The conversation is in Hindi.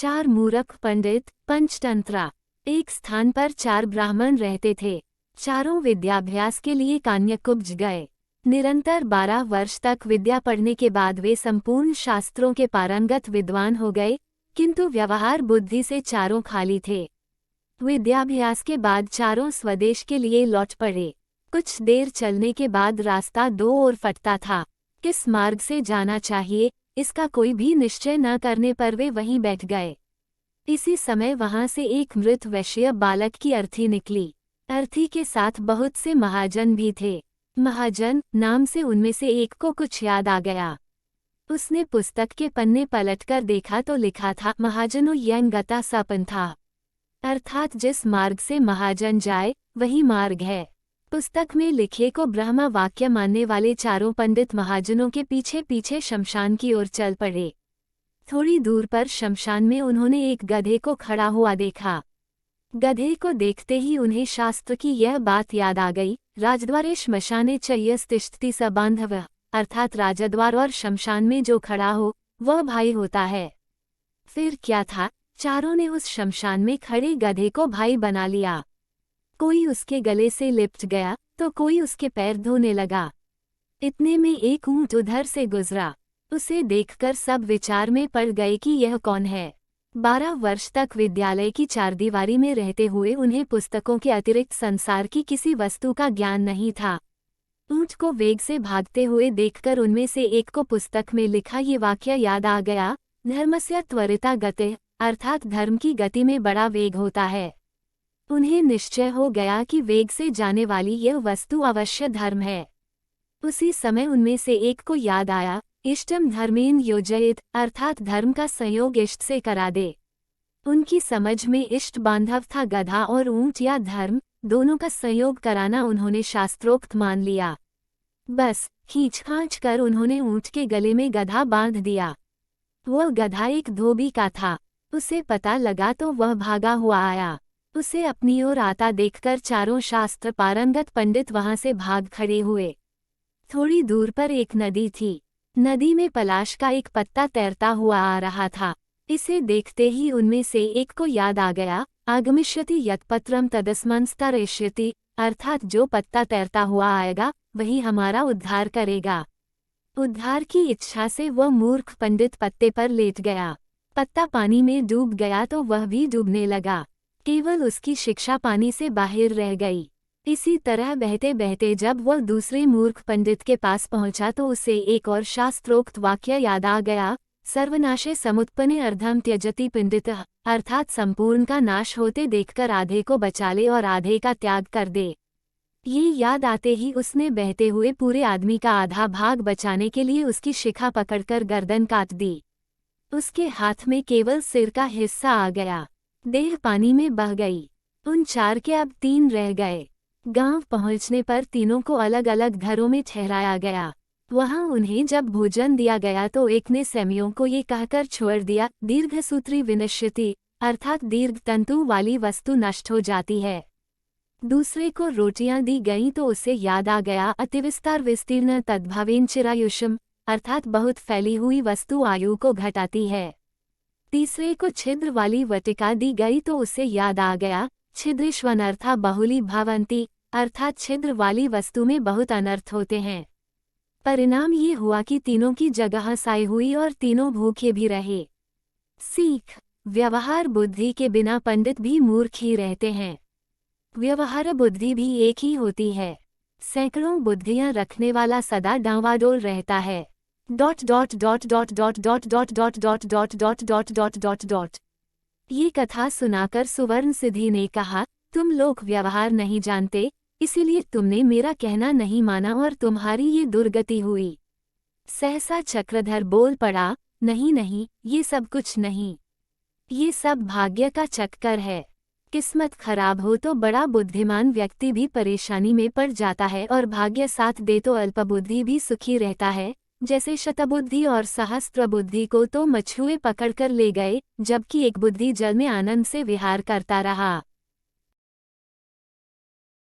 4 मूर्ख पंडित पंचतंत्रा। एक स्थान पर 4 ब्राह्मण रहते थे। चारों विद्याभ्यास के लिए कान्यकुब्ज गए। निरंतर 12 वर्ष तक विद्या पढ़ने के बाद वे संपूर्ण शास्त्रों के पारंगत विद्वान हो गए, किंतु व्यवहार बुद्धि से चारों खाली थे। विद्याभ्यास के बाद चारों स्वदेश के लिए लौट पड़े। कुछ देर चलने के बाद रास्ता 2 ओर फटता था। किस मार्ग से जाना चाहिए, इसका कोई भी निश्चय न करने पर वे वहीं बैठ गए। इसी समय वहां से एक मृत वैश्य बालक की अर्थी निकली। अर्थी के साथ बहुत से महाजन भी थे। महाजन नाम से उनमें से एक को कुछ याद आ गया। उसने पुस्तक के पन्ने पलटकर देखा तो लिखा था, महाजनों यं गता सपंथा, अर्थात जिस मार्ग से महाजन जाए वही मार्ग है। पुस्तक में लिखे को ब्रह्म वाक्य मानने वाले चारों पंडित महाजनों के पीछे पीछे शमशान की ओर चल पड़े। थोड़ी दूर पर शमशान में उन्होंने एक गधे को खड़ा हुआ देखा। गधे को देखते ही उन्हें शास्त्र की यह बात याद आ गई, राजद्वारे श्मशाने च यस्तिष्ठति स बांधवः, अर्थात राजद्वार और शमशान में जो खड़ा हो वह भाई होता है। फिर क्या था, चारों ने उस शमशान में खड़े गधे को भाई बना लिया। कोई उसके गले से लिपट गया तो कोई उसके पैर धोने लगा। इतने में एक ऊंट उधर से गुजरा। उसे देखकर सब विचार में पड़ गए कि यह कौन है। 12 वर्ष तक विद्यालय की चारदीवारी में रहते हुए उन्हें पुस्तकों के अतिरिक्त संसार की किसी वस्तु का ज्ञान नहीं था। ऊंट को वेग से भागते हुए देखकर उनमें से एक को पुस्तक में लिखा ये वाक्य याद आ गया, धर्मस्य त्वरिता गतिः, अर्थात धर्म की गति में बड़ा वेग होता है। उन्हें निश्चय हो गया कि वेग से जाने वाली यह वस्तु अवश्य धर्म है। उसी समय उनमें से एक को याद आया, इष्टम धर्मेन योजयेत, अर्थात धर्म का संयोग इष्ट से करा दे। उनकी समझ में इष्ट बांधव था गधा और ऊंट या धर्म, दोनों का संयोग कराना उन्होंने शास्त्रोक्त मान लिया। बस खींच-खांच कर उन्होंने ऊंट के गले में गधा बांध दिया। वह गधा एक धोबी का था। उसे पता लगा तो वह भागा हुआ आया। उसे अपनी ओर आता देखकर चारों शास्त्र पारंगत पंडित वहां से भाग खड़े हुए। थोड़ी दूर पर एक नदी थी। नदी में पलाश का एक पत्ता तैरता हुआ आ रहा था। इसे देखते ही उनमें से एक को याद आ गया, आगमिष्यति यत्पत्रम तदस्मंस्तरेष्यति, अर्थात जो पत्ता तैरता हुआ आएगा वही हमारा उद्धार करेगा। उद्धार की इच्छा से वह मूर्ख पंडित पत्ते पर लेट गया। पत्ता पानी में डूब गया तो वह भी डूबने लगा। केवल उसकी शिक्षा पानी से बाहर रह गई। इसी तरह बहते बहते जब वह दूसरे मूर्ख पंडित के पास पहुंचा तो उसे एक और शास्त्रोक्त वाक्य याद आ गया, सर्वनाशे समुत्पन्ने अर्धम त्यजति पंडितः, अर्थात संपूर्ण का नाश होते देखकर आधे को बचा ले और आधे का त्याग कर दे। ये याद आते ही उसने बहते हुए पूरे आदमी का आधा भाग बचाने के लिए उसकी शिखा पकड़कर गर्दन काट दी। उसके हाथ में केवल सिर का हिस्सा आ गया। देह पानी में बह गई। उन 4 के अब 3 रह गए। गांव पहुंचने पर तीनों को अलग अलग घरों में ठहराया गया। वहां उन्हें जब भोजन दिया गया तो एक ने सेमियों को ये कहकर छोड़ दिया, दीर्घसूत्री विनश्यति, अर्थात दीर्घ तंतु वाली वस्तु नष्ट हो जाती है। दूसरे को रोटियां दी गईं तो उसे याद आ गया, अतिविस्तार विस्तीर्ण तद्भवेन चिरायुषम, अर्थात बहुत फैली हुई वस्तु आयु को घटाती है। तीसरे को छिद्र वाली वटिका दी गई तो उसे याद आ गया, छिद्रेष्वनर्था बहुली भवन्ति, अर्थात छिद्र वाली वस्तु में बहुत अनर्थ होते हैं। परिणाम ये हुआ कि तीनों की जगह साई हुई और तीनों भूखे भी रहे। सीख, व्यवहार बुद्धि के बिना पंडित भी मूर्ख ही रहते हैं। व्यवहार बुद्धि भी एक ही होती है। सैकड़ों बुद्धियां रखने वाला सदा डांवाडोल रहता है। ये कथा सुनाकर सुवर्ण सिद्धि ने कहा, तुम लोग व्यवहार नहीं जानते, इसीलिए तुमने मेरा कहना नहीं माना और तुम्हारी ये दुर्गति हुई। सहसा चक्रधर बोल पड़ा, नहीं नहीं, ये सब कुछ नहीं। ये सब भाग्य का चक्कर है। किस्मत खराब हो तो बड़ा बुद्धिमान व्यक्ति भी परेशानी में पड़ जाता है और भाग्य साथ दे तो अल्पबुद्धि भी सुखी रहता है। जैसे शतबुद्धि और सहस्त्र बुद्धि को तो मछुए पकड़कर ले गए, जबकि एक बुद्धि जल में आनंद से विहार करता रहा।